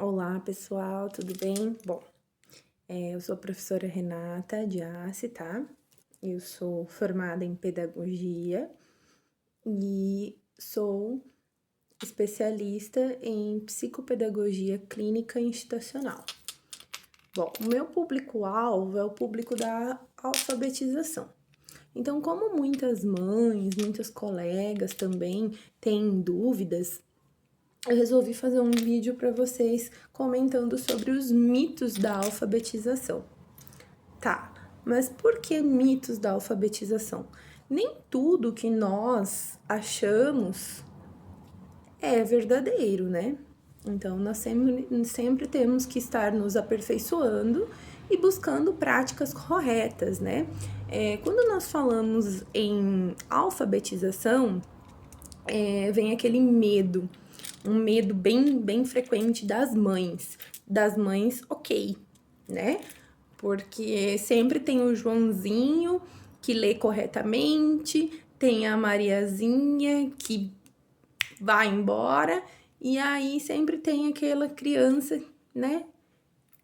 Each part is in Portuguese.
Olá, pessoal, tudo bem? Bom, eu sou a professora Renata Diassi, tá? Eu sou formada em pedagogia e sou especialista em psicopedagogia clínica institucional. Bom, o meu público-alvo é o público da alfabetização. Então, como muitas mães, muitas colegas também têm dúvidas, eu resolvi fazer um vídeo para vocês comentando sobre os mitos da alfabetização. Tá, mas por que mitos da alfabetização? Nem tudo que nós achamos é verdadeiro, né? Então, nós sempre temos que estar nos aperfeiçoando e buscando práticas corretas, né? Quando nós falamos em alfabetização, vem aquele medo, um medo bem frequente das mães. Das mães, ok, né? Porque sempre tem o Joãozinho que lê corretamente, tem a Mariazinha que vai embora, e aí sempre tem aquela criança, né,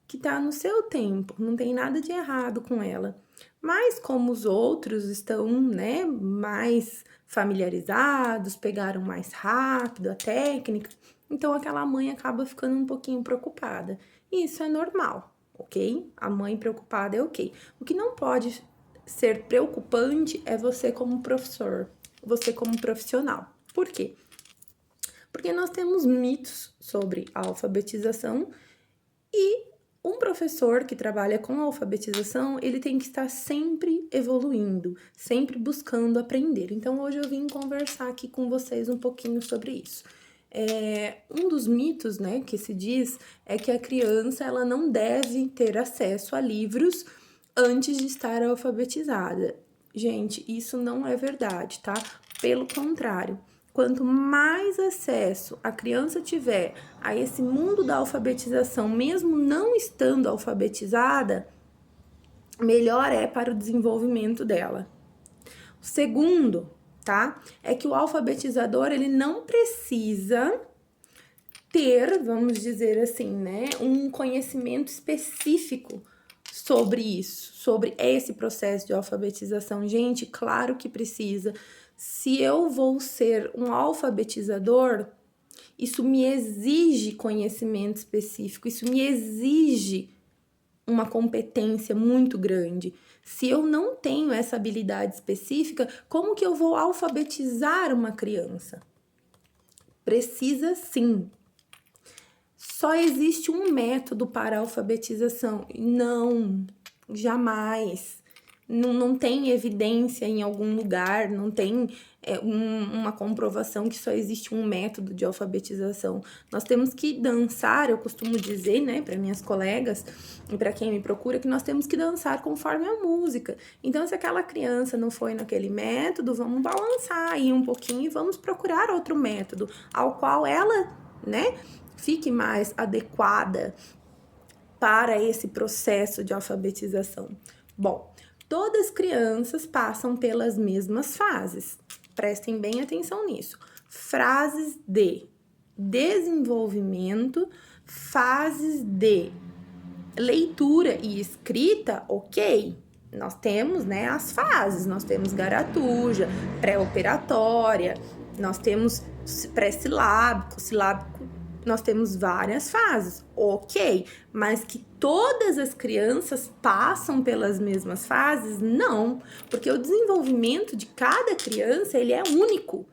que tá no seu tempo, não tem nada de errado com ela. Mas como os outros estão, né, mais familiarizados, pegaram mais rápido a técnica, então aquela mãe acaba ficando um pouquinho preocupada. E isso é normal, ok? A mãe preocupada é ok. O que não pode ser preocupante é você como professor, você como profissional. Por quê? Porque nós temos mitos sobre a alfabetização e um professor que trabalha com alfabetização, ele tem que estar sempre evoluindo, sempre buscando aprender. Então, hoje eu vim conversar aqui com vocês um pouquinho sobre isso. Um dos mitos, né, que se diz é que a criança ela não deve ter acesso a livros antes de estar alfabetizada. Gente, isso não é verdade, tá? Pelo contrário, quanto mais acesso a criança tiver a esse mundo da alfabetização, mesmo não estando alfabetizada, melhor é para o desenvolvimento dela. O segundo, tá? É que o alfabetizador, ele não precisa ter, vamos dizer assim, né, um conhecimento específico sobre isso, sobre esse processo de alfabetização. Gente, claro que precisa. Se eu vou ser um alfabetizador, isso me exige conhecimento específico, isso me exige uma competência muito grande. Se eu não tenho essa habilidade específica, como que eu vou alfabetizar uma criança? Precisa sim. Só existe um método para a alfabetização. Não, jamais. Não tem evidência em algum lugar, não tem uma comprovação que só existe um método de alfabetização. Nós temos que dançar, eu costumo dizer, né, para minhas colegas e para quem me procura, que nós temos que dançar conforme a música. Então, se aquela criança não foi naquele método, vamos balançar aí um pouquinho e vamos procurar outro método, ao qual ela, né, fique mais adequada para esse processo de alfabetização. Bom, todas as crianças passam pelas mesmas fases. Prestem bem atenção nisso. Fases de desenvolvimento, fases de leitura e escrita, ok. Nós temos, né, as fases. Nós temos garatuja, pré-operatória, nós temos pré-silábico, silábico, nós temos várias fases, ok, mas que todas as crianças passam pelas mesmas fases? Não, porque o desenvolvimento de cada criança, ele é único.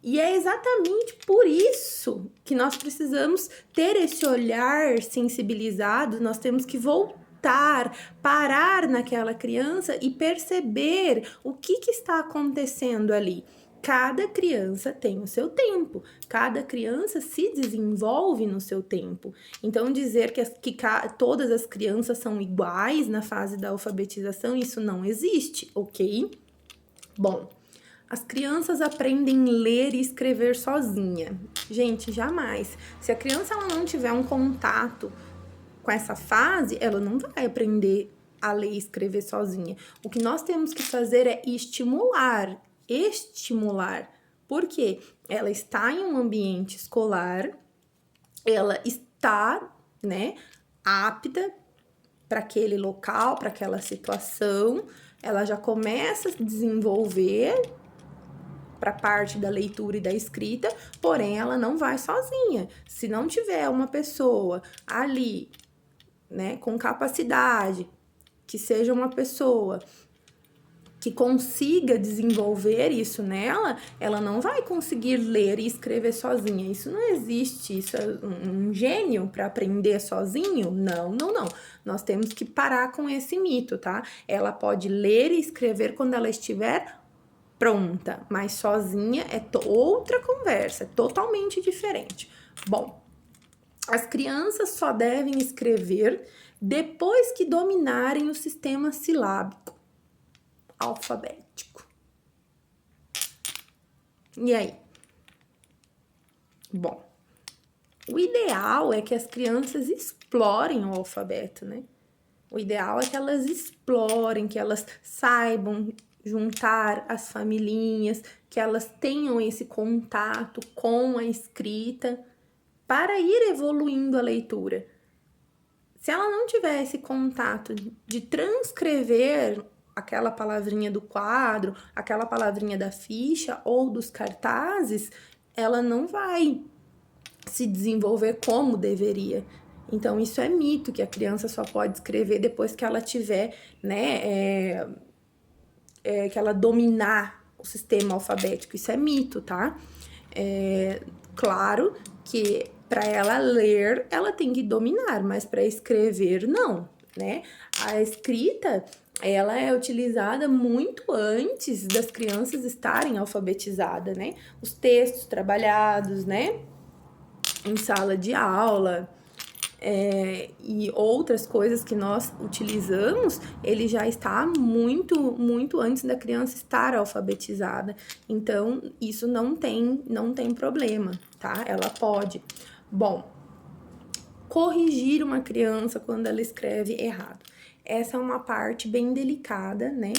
E é exatamente por isso que nós precisamos ter esse olhar sensibilizado, nós temos que voltar, parar naquela criança e perceber o que está acontecendo ali. Cada criança tem o seu tempo, cada criança se desenvolve no seu tempo. Então, dizer que todas as crianças são iguais na fase da alfabetização, isso não existe, ok? Bom, as crianças aprendem a ler e escrever sozinha. Gente, jamais. Se a criança ela não tiver um contato com essa fase, ela não vai aprender a ler e escrever sozinha. O que nós temos que fazer é estimular. Por quê? Ela está em um ambiente escolar, ela está né, apta para aquele local, para aquela situação, ela já começa a se desenvolver para a parte da leitura e da escrita, porém ela não vai sozinha. Se não tiver uma pessoa ali, né, com capacidade, que seja uma pessoa que consiga desenvolver isso nela, ela não vai conseguir ler e escrever sozinha. Isso não existe. Isso é um gênio para aprender sozinho? Não, não, não. Nós temos que parar com esse mito, tá? Ela pode ler e escrever quando ela estiver pronta, mas sozinha é outra conversa, é totalmente diferente. Bom, as crianças só devem escrever depois que dominarem o sistema silábico alfabético. E aí? Bom, o ideal é que as crianças explorem o alfabeto, né? O ideal é que elas explorem, que elas saibam juntar as familhinhas, que elas tenham esse contato com a escrita para ir evoluindo a leitura. Se ela não tiver esse contato de transcrever aquela palavrinha do quadro, aquela palavrinha da ficha ou dos cartazes, ela não vai se desenvolver como deveria. Então, isso é mito, que a criança só pode escrever depois que ela tiver, né, que ela dominar o sistema alfabético. Isso é mito, tá? Claro que para ela ler, ela tem que dominar, mas para escrever, não, né? A escrita, ela é utilizada muito antes das crianças estarem alfabetizadas, né? Os textos trabalhados, né? Em sala de aula, e outras coisas que nós utilizamos, ele já está muito antes da criança estar alfabetizada. Então, isso não tem problema, tá? Ela pode. Bom, corrigir uma criança quando ela escreve errado. Essa é uma parte bem delicada, né?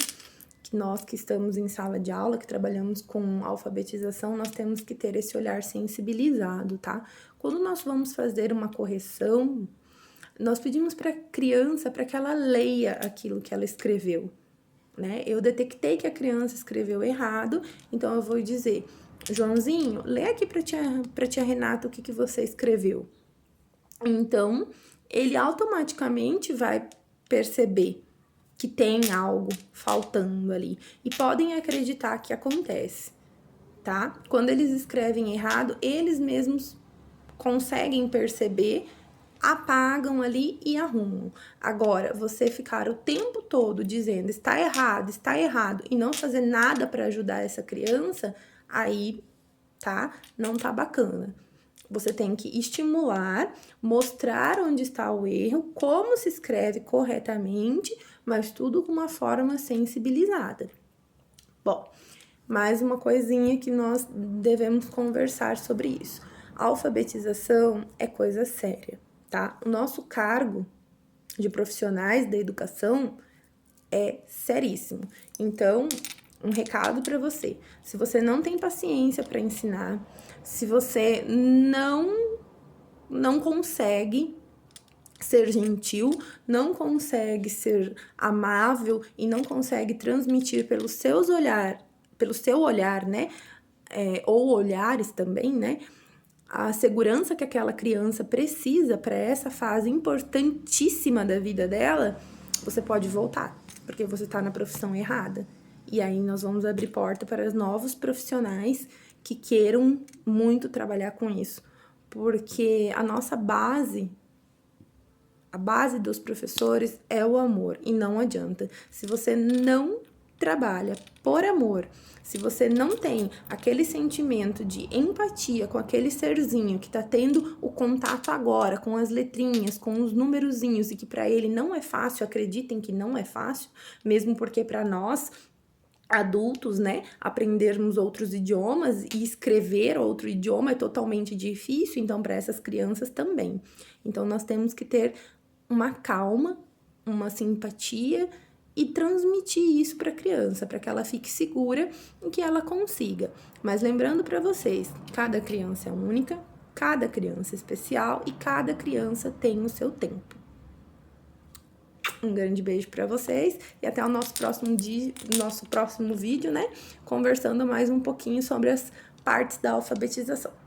Que nós que estamos em sala de aula, que trabalhamos com alfabetização, nós temos que ter esse olhar sensibilizado, tá? Quando nós vamos fazer uma correção, nós pedimos para a criança para que ela leia aquilo que ela escreveu, né? Eu detectei que a criança escreveu errado, então eu vou dizer: Joãozinho, lê aqui para tia Renata o que você escreveu. Então, ele automaticamente vai perceber que tem algo faltando ali. E podem acreditar que acontece, tá? Quando eles escrevem errado, eles mesmos conseguem perceber, apagam ali e arrumam. Agora, você ficar o tempo todo dizendo está errado, e não fazer nada para ajudar essa criança, aí, tá? Não tá bacana. Você tem que estimular, mostrar onde está o erro, como se escreve corretamente, mas tudo com uma forma sensibilizada. Bom, mais uma coisinha que nós devemos conversar sobre isso. A alfabetização é coisa séria, tá? O nosso cargo de profissionais da educação é seríssimo. Então, um recado para você: se você não tem paciência para ensinar, se você não consegue ser gentil, não consegue ser amável e não consegue transmitir pelo seu olhar, né? Ou olhares também, né? A segurança que aquela criança precisa para essa fase importantíssima da vida dela, você pode voltar, porque você está na profissão errada. E aí nós vamos abrir porta para os novos profissionais que queiram muito trabalhar com isso. Porque a nossa base, a base dos professores é o amor, e não adianta. Se você não trabalha por amor, se você não tem aquele sentimento de empatia com aquele serzinho que tá tendo o contato agora com as letrinhas, com os numerozinhos, e que para ele não é fácil, acreditem que não é fácil, mesmo porque para nós adultos, né, aprendermos outros idiomas e escrever outro idioma é totalmente difícil, então para essas crianças também. Então nós temos que ter uma calma, uma simpatia e transmitir isso para a criança, para que ela fique segura e que ela consiga. Mas lembrando para vocês, cada criança é única, Cada criança é especial e cada criança tem o seu tempo. Um grande beijo para vocês e até o nosso próximo vídeo, né? Conversando mais um pouquinho sobre as partes da alfabetização.